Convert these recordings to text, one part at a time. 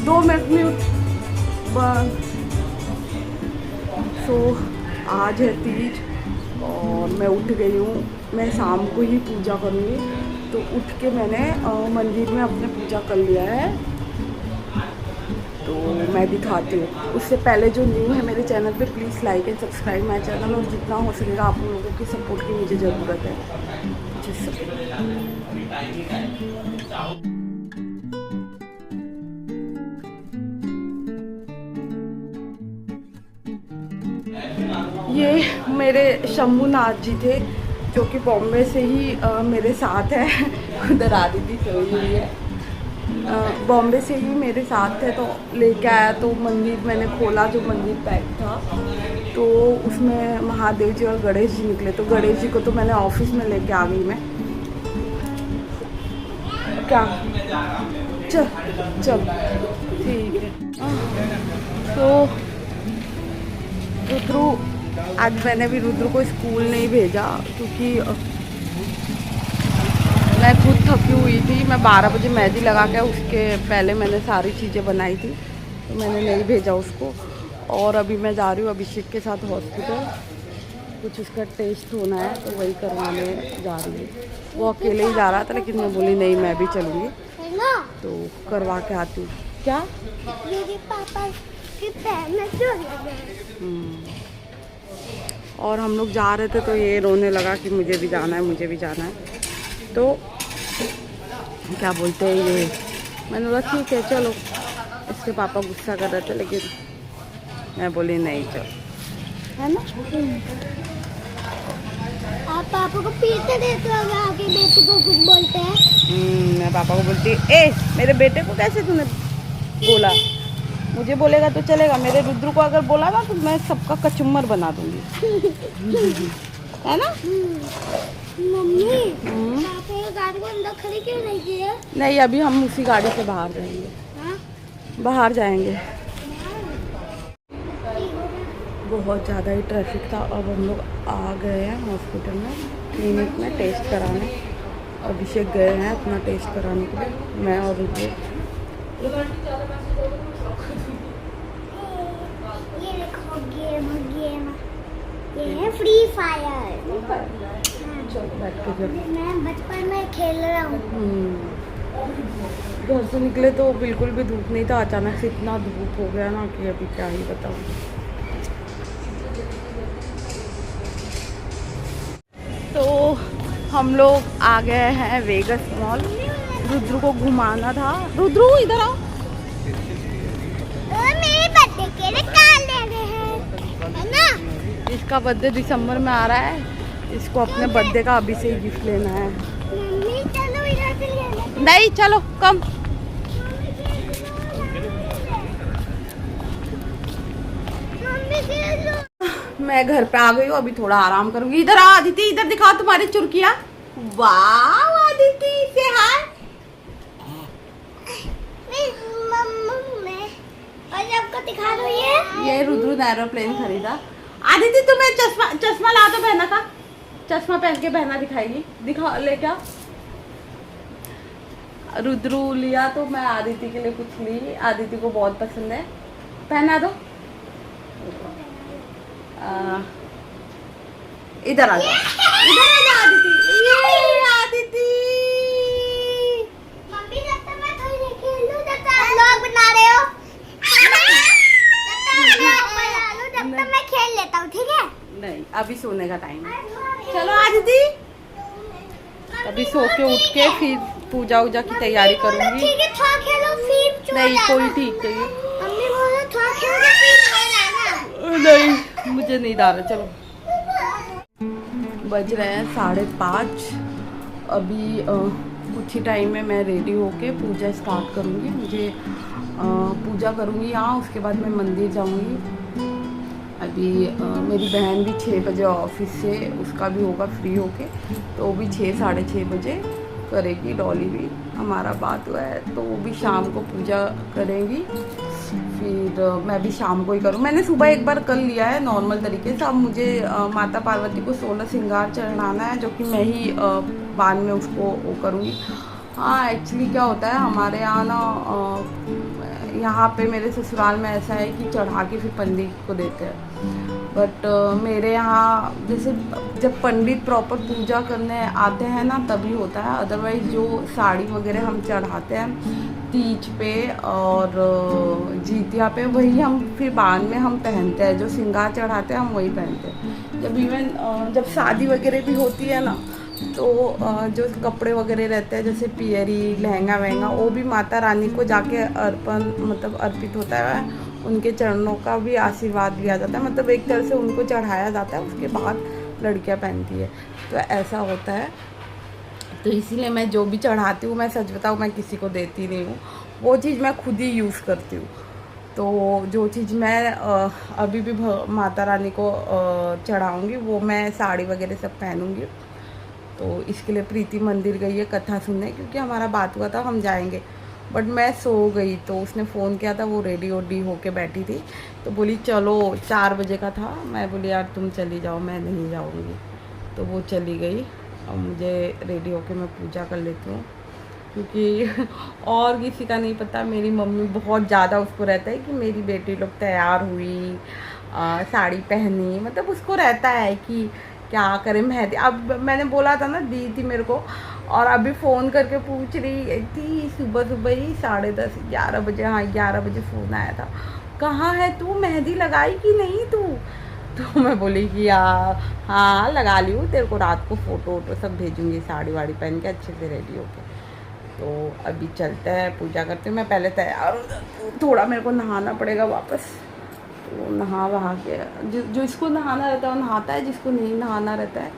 2 minute mute. सो आज है तीज और मैं उठ गई हूँ। मैं शाम को ही पूजा करूँगी, तो उठ के मैंने मंदिर में अपने पूजा कर लिया है। तो मैं दिखाती हूँ। उससे पहले जो न्यू है मेरे चैनल पे, please like and subscribe my channel, और जितना हो सकेगा आप लोगों की सपोर्ट की मुझे ज़रूरत है। जिससे ये मेरे शंभूनाथ जी थे, जो कि बॉम्बे से ही मेरे साथ है। उधर आदिति सोई हुई है। बॉम्बे से ही मेरे साथ थे, तो लेके आया। तो मंदिर मैंने खोला, जो मंदिर पैक था, तो उसमें महादेव जी और गणेश जी निकले। तो गणेश जी को तो मैंने ऑफिस में लेके आ गई मैं। क्या चल चल ठीक है। तो रुद्रू, आज मैंने भी रुद्र को स्कूल नहीं भेजा, क्योंकि मैं खुद थकी हुई थी। मैं 12 बजे मेहंदी लगा के, उसके पहले मैंने सारी चीज़ें बनाई थी, तो मैंने नहीं भेजा उसको। और अभी मैं जा रही हूँ अभिषेक के साथ हॉस्पिटल। कुछ उसका टेस्ट होना है, तो वही करवाने जा रही हूँ। वो अकेले ही जा रहा था, लेकिन मैं बोली नहीं, मैं भी चलूँगी, तो करवा के आती हूँ। क्या मेरे पापा के पैर में और हम लोग जा रहे थे, तो ये रोने लगा कि मुझे भी जाना है, मुझे भी जाना है। तो क्या बोलते हैं ये, मैंने बोला ठीक है चलो। इसके पापा गुस्सा कर रहे थे, लेकिन मैं बोली नहीं चलो, है ना। आप पापा को पीटते देते हो, आगे बेटे को कुछ बोलते हैं। मैं पापा को बोलती, ए मेरे बेटे को कैसे तूने बोला? मुझे बोलेगा तो चलेगा, मेरे रुद्र को अगर बोला ना तो मैं सबका कचुम्बर बना दूंगी। है ना मम्मी? पापा ये गाड़ी को अंदर खड़ी क्यों नहीं की है? नहीं, अभी हम उसी गाड़ी से बाहर जाएंगे। हाँ? बाहर जाएंगे। बहुत ज़्यादा ही ट्रैफिक था। अब हम लोग आ गए हैं हॉस्पिटल में, क्लिनिक में टेस्ट कराने। अभिषेक गए हैं अपना टेस्ट कराने के लिए, मैं और रुद्र। ये देखो गेम ये है फ्री फायर। बैठ के जब मैं बचपन में खेल रहा हूँ। घर से निकले तो बिल्कुल भी धूप नहीं था, अचानक से इतना धूप हो गया ना कि अभी क्या ही बताऊँ। तो हम लोग आ गए हैं वेगस मॉल। रुद्र को घुमाना था। रुद्र इधर आओ। मेरे बर्थडे के लिए कार ले रहे हैं, है ना? इसका बर्थडे दिसंबर में आ रहा है। इसको अपने बर्थडे का अभी से ही गिफ्ट लेना है। मम्मी चलो इधर से ले ले। नहीं चलो कम। मम्मी चलो। मैं घर पे आ गई हूँ, अभी थोड़ा आराम करूंगी। इधर आ आदिति, इधर दिखाओ तुम्हारी चुरकिया। वाह आदिति से हाय। और आपको दिखा दो ये रुद्र ने एरोप्लेन खरीदा। आदिति तुम्हें चश्मा ला दो बहना का। चश्मा पहन के बहना दिखाएगी। दिखा ले क्या। रुद्र लिया तो मैं आदिति के लिए कुछ ली। आदिति को बहुत पसंद है। पहना दो। इधर आ जाओ, इधर आ जाओ आदिति। ये आदिति। मम्मी जब तक मैं थोड़ी देर खेल लूं, जब तक व्लॉग बना रहे हो, जब तक मैं खेल लेता हूँ, ठीक है? नहीं, अभी सोने का टाइम है। चलो आदिति। अभी सो के उठ के फिर पूजा वूजा की तैयारी करूंगी। ठीक है, थोड़ा खेलो फिर नहीं कोई ठीक है। मम्मी बोलो थोड़ा खेलो फिर सो जाना। नहीं मुझे नहीं डाल रहा। चलो बज रहे हैं 5:30। अभी कुछ ही टाइम में मैं रेडी होके पूजा स्टार्ट करूँगी। मुझे पूजा करूँगी यहाँ, उसके बाद मैं मंदिर जाऊँगी। अभी मेरी बहन भी 6 बजे ऑफिस से, उसका भी होगा फ्री होके, तो वो भी 6 साढ़े 6 बजे करेगी। डॉली भी हमारा बात हुआ है, तो वो भी शाम को पूजा करेंगी। फिर मैं भी शाम को ही करूँ। मैंने सुबह एक बार कर लिया है नॉर्मल तरीके से। अब मुझे माता पार्वती को 16 श्रृंगार चढ़ाना है, जो कि मैं ही बाद में उसको वो करूँगी। हाँ, एक्चुअली क्या होता है हमारे यहाँ ना, यहाँ पे मेरे ससुराल में ऐसा है कि चढ़ा के फिर पंडित को देते हैं। बट मेरे यहाँ जैसे जब पंडित प्रॉपर पूजा करने आते हैं ना तभी होता है। अदरवाइज़ जो साड़ी वगैरह हम चढ़ाते हैं तीज पे और जीतिया पे, वही हम फिर बाद में हम पहनते हैं। जो श्रृंगार चढ़ाते हैं हम वही पहनते हैं। जब इवन जब शादी वगैरह भी होती है ना, तो जो कपड़े वगैरह रहते हैं जैसे पियरी लहंगा वहंगा, वो भी माता रानी को जाके अर्पण मतलब अर्पित होता है। उनके चरणों का भी आशीर्वाद लिया जाता है, मतलब एक तरह से उनको चढ़ाया जाता है, उसके बाद लड़कियां पहनती है। तो ऐसा होता है। तो इसीलिए मैं जो भी चढ़ाती हूँ, मैं सच बताऊँ, मैं किसी को देती नहीं हूँ। वो चीज़ मैं खुद ही यूज़ करती हूँ। तो जो चीज़ मैं अभी भी माता रानी को चढ़ाऊँगी वो मैं साड़ी वगैरह सब पहनूँगी। तो इसके लिए प्रीति मंदिर गई है कथा सुनने, क्योंकि हमारा बात हुआ था हम जाएंगे, बट मैं सो गई। तो उसने फ़ोन किया था, वो रेडी ओडी होके बैठी थी, तो बोली चलो, 4 बजे का था। मैं बोली यार तुम चली जाओ, मैं नहीं जाऊँगी। तो वो चली गई और मुझे रेडी होके मैं पूजा कर लेती हूँ, क्योंकि और किसी का नहीं पता। मेरी मम्मी बहुत ज़्यादा उसको रहता है कि मेरी बेटी लोग तैयार हुई, साड़ी पहनी, मतलब उसको रहता है कि क्या करें मेहंदी। अब मैंने बोला था ना, दी थी मेरे को, और अभी फ़ोन करके पूछ रही थी सुबह सुबह ही 10:30 11 बजे, हाँ 11 बजे फ़ोन आया था, कहाँ है तू, मेहंदी लगाई कि नहीं तू। तो मैं बोली कि हाँ लगा ली हूँ, तेरे को रात को फ़ोटो वोटो सब भेजूँगी साड़ी वाड़ी पहन के अच्छे से रेडी होके। तो अभी चलते हैं, पूजा करते हैं। मैं पहले तैयार हूँ, थोड़ा मेरे को नहाना पड़ेगा वापस। तो नहा वहा के जिसको नहाना रहता है वो नहाता है, जिसको नहीं नहाना रहता है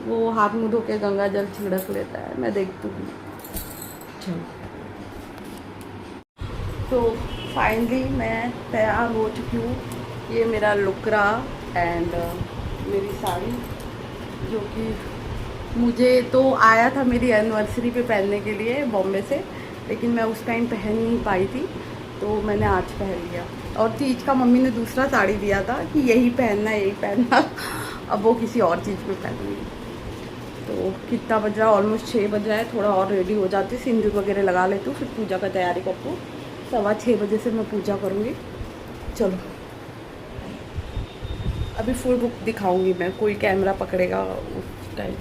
वो हाथ मुँह धो के गंगा जल छिड़क लेता है। मैं देखती हूँ। चलो, तो फाइनली मैं तैयार हो चुकी हूँ। ये मेरा लुक रहा एंड मेरी साड़ी, जो कि मुझे तो आया था मेरी एनिवर्सरी पे पहनने के लिए बॉम्बे से, लेकिन मैं उस टाइम पहन नहीं पाई थी, तो मैंने आज पहन लिया। और तीज का मम्मी ने दूसरा साड़ी दिया था कि यही पहनना यही पहनना, अब वो किसी और चीज़ में पहनूंगी। तो कितना बज रहा है, ऑलमोस्ट 6 बज रहा है। थोड़ा और रेडी हो जाती, सिंदूर वगैरह लगा लेती हूँ, फिर पूजा का तैयारी करती हूँ। 6:15 बजे से मैं पूजा करूँगी। चलो, अभी फुल बुक दिखाऊँगी मैं, कोई कैमरा पकड़ेगा उस टाइम।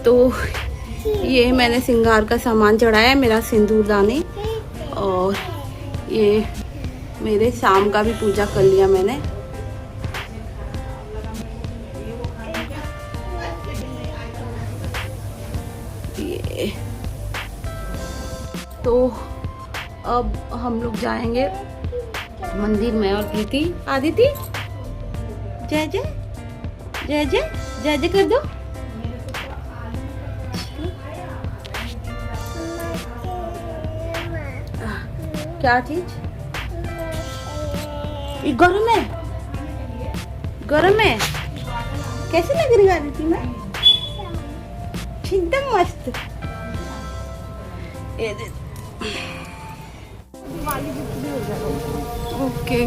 तो ये मैंने श्रृंगार का सामान चढ़ाया है, मेरा सिंदूरदानी, और ये मेरे शाम का भी पूजा कर लिया मैंने। ये तो अब हम लोग जाएंगे मंदिर में। और प्रीति, आदिति, जय जय जय जय जय जय कर दो। क्या चीज? ये गरम है, गरम है। कैसे लग रही आदिति में? एकदम मस्त। ओके,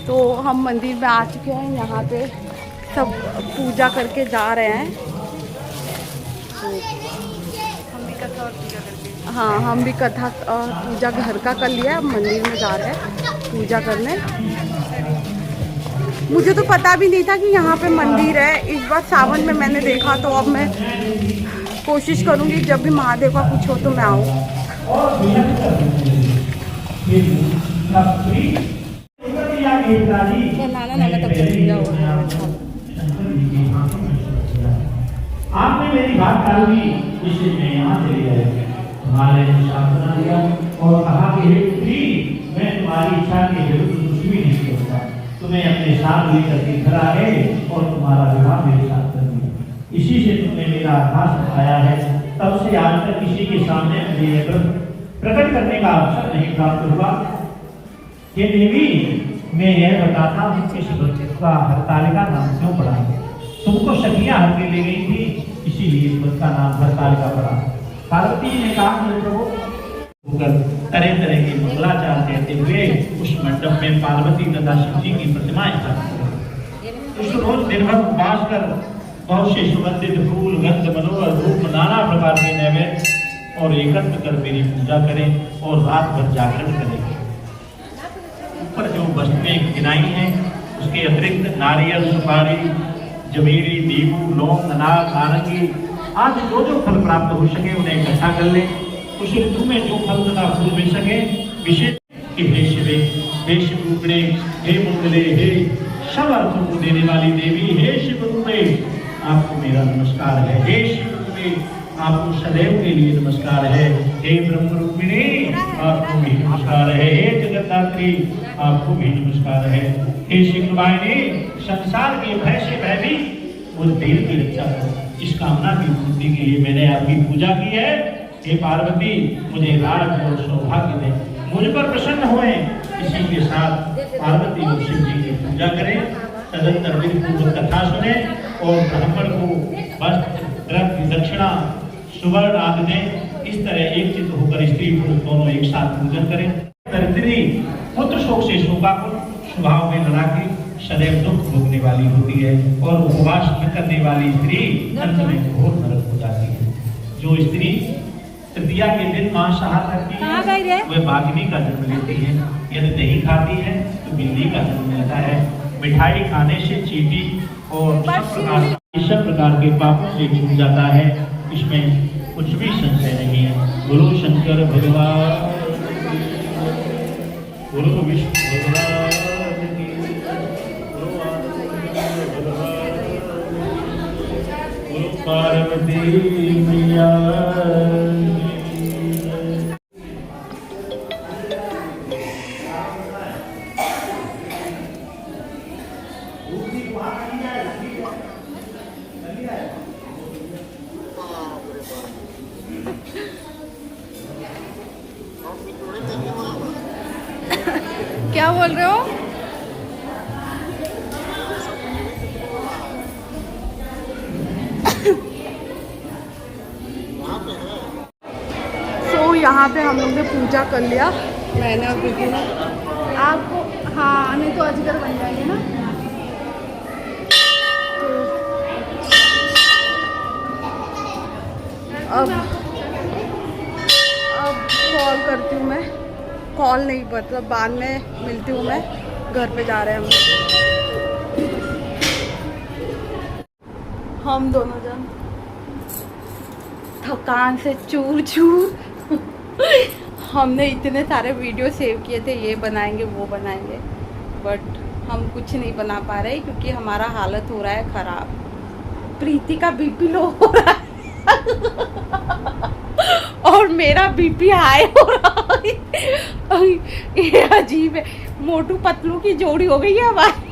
तो हम मंदिर में आ चुके हैं। यहाँ पे सब पूजा करके जा रहे हैं। तो हम भी कथा और पूजा करके, हाँ हम भी कथा पूजा घर का कर लिया, अब मंदिर में जा रहे हैं पूजा करने। मुझे तो पता भी नहीं था कि यहाँ पे मंदिर है। इस बार सावन में मैंने देखा, तो अब मैं कोशिश करूँगी जब भी महादेव का कुछ हो तो मैं आऊँ। नाना ना मैं तब तक पूजा हो। आपने मेरी बात टाल दी, इसलिए मैं यहाँ चली आई। हमारे शास्त्र दिया और कहा कि हे पुत्री, मैं तुम्हारी इच्छा के विरुद्ध कुछ भी नहीं करता, तुम्हें अपने साथ लेकर के घर आए और तुम्हारा विवाह मेरे साथ कर दिया। इसी से तुमने मेरा आभास उठाया है। तब से आज तक किसी के सामने मुझे यह प्रकट करने का अवसर नहीं प्राप्त हुआ। हे देवी, मैं यह बताता हूँ कि इस बच्चे का हरतालिका नाम क्यों पड़ा है। तुमको सखियां हर के ले गई थी, इसीलिए इस बच्चे का नाम हरतालिका पड़ा। पार्वती ने कहा कि प्रभु, तरह तरह के मंगलाचार कहते हुए उस मंडप में पार्वती तथा शिव जी की प्रतिमाएं स्थापित। उस रोज दिन भर उपवास कर बहुत से सुगंधित फूल, गंध, मनोहर धूप, नाना प्रकार के नैवेद्य और एकत्र कर मेरी पूजा करें और रात भर जागरण करें। ऊपर जो वस्तुएं गिनाई हैं उसके अतिरिक्त नारियल, सुपारी, जमीरी, नींबू, लौंग, अनार, नारंगी आदि जो फल प्राप्त हो सके उन्हें इकट्ठा कर ले। उस ऋतु में जो फल तथा फूल मिल सके विशेष कि हे शिवे, हे शिव रूपिणे, हे मंगले, हे सब अर्थों को देने वाली देवी, हे शिव रूपे आपको मेरा नमस्कार है। हे शिव रूपे आपको सदैव के लिए नमस्कार है। हे ब्रह्म रूपिणे आपको भी नमस्कार है। हे जगन्नात्री आपको भी नमस्कार है। हे शिववाहिनी, संसार के भय से भयभीत उस देव की रक्षा करो। इस कामना की पूर्ति के लिए मैंने आपकी पूजा की है। हे पार्वती, मुझे राज और सौभाग्य दे, मुझ पर प्रसन्न हुए। इसी के साथ पार्वती और शिव जी की पूजा करें, तदंतर विधि पूर्वक कथा सुने और ब्राह्मण को वस्त्र, द्रव्य, दक्षिणा, सुवर्ण आदि दें। इस तरह एक चित्त होकर स्त्री पुरुष दोनों एक साथ पूजन करें। दरिद्री पुत्र शोक से शोकाकुल, स्वभाव में लड़ाकी, सदैव दुख भोगने वाली होती है और उपवास न करने वाली स्त्री अंत में घोर नरक हो जाती है। जो स्त्री तृतीया के दिन मांसाहार करती है वह बाघिनी का जन्म लेती है। यदि दही खाती है तो बिल्ली का जन्म लेता है। मिठाई खाने से चींटी और सब प्रकार के पापों से छूट जाता है। इसमें कुछ भी संशय नहीं है। गुरु शंकर भगवान, गुरु विष्णु भगवान, गुरु पार्वती मैया। क्या बोल रहे हो? तो यहाँ पे हम लोग ने पूजा कर लिया, मैंने और प्रीति ने। आपको हाँ, नहीं तो अजगर बन जाएंगे ना। तो अब कॉल करती हूँ मैं। कॉल नहीं, मतलब बाद में मिलती हूँ मैं। घर पे जा रहे हैं हम दोनों जन, थकान से चूर चूर। हमने इतने सारे वीडियो सेव किए थे, ये बनाएंगे वो बनाएंगे, बट हम कुछ नहीं बना पा रहे क्योंकि हमारा हालत हो रहा है ख़राब। प्रीति का बीपी लो हो रहा है और मेरा बीपी हाई हो रहा है। ये अजीब है, मोटू पतलू की जोड़ी हो गई है हमारी।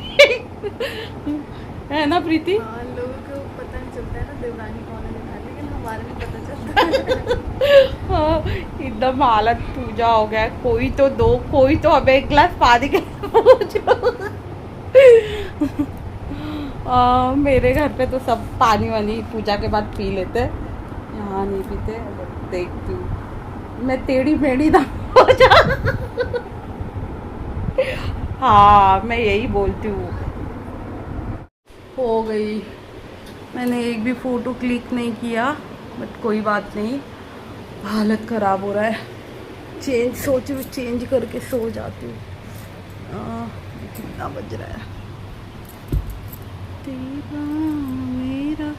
है ना प्रीति? हाँ, लोगों को पता नहीं चलता है ना देवरानी कौन है, लेकिन हमारे में पता चलता है। हाँ, एकदम हालत पूजा हो गया। कोई तो दो, कोई तो अब एक गिलास पानी के पूछो। मेरे घर पे तो सब पानी वानी पूजा के बाद पी लेते हैं, यहाँ नहीं पीते। देखती हूँ मैं टेढ़ी मेढ़ी ना हो जा। हाँ, मैं यही बोलती हूँ। हो गई, मैंने एक भी फ़ोटो क्लिक नहीं किया, बट कोई बात नहीं। हालत ख़राब हो रहा है। सोच रही चेंज करके सो जाती हूँ। कितना बज रहा है? तेरा मेरा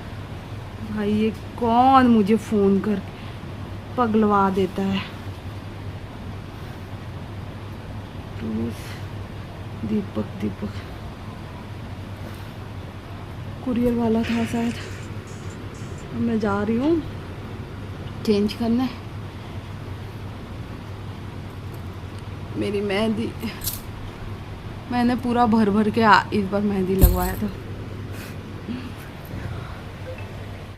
भाई, ये कौन मुझे फ़ोन कर पगलवा देता है? दीपक कुरियर वाला था शायद। मैं जा रही हूँ चेंज करने। मेरी मेहंदी मैंने पूरा भर भर के इस बार मेहंदी लगवाया था।